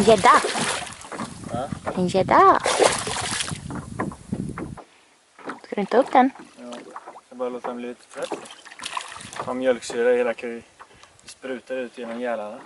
gädda. Ja. En gädda. Ska du inte upp den? Ja, jag ska bara låta den bli lite trött först. Har mjölksyra i hela kan spruta ut genom gälarna.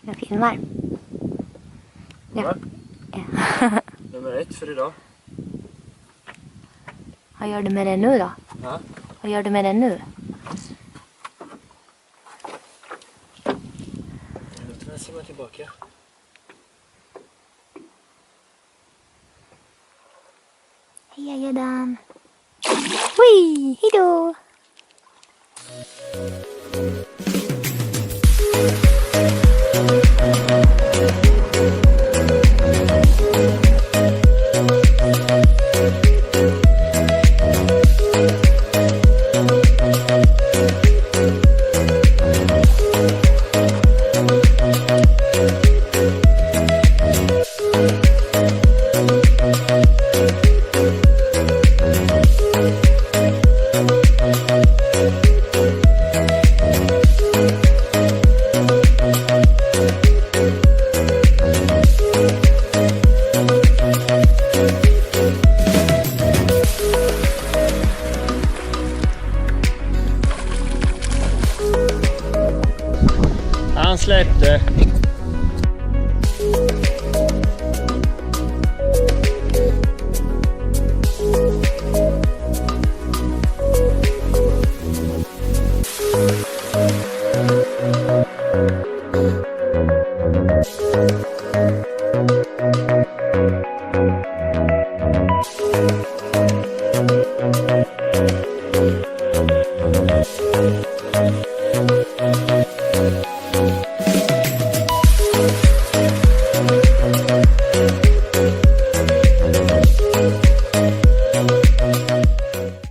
Jag filmar. Ja. Nummer 1 för idag. Vad gör du med den nu då? Ja. Vad gör du med den nu? Låt mig simma tillbaka. Heja gäddan. Hui, hejdå.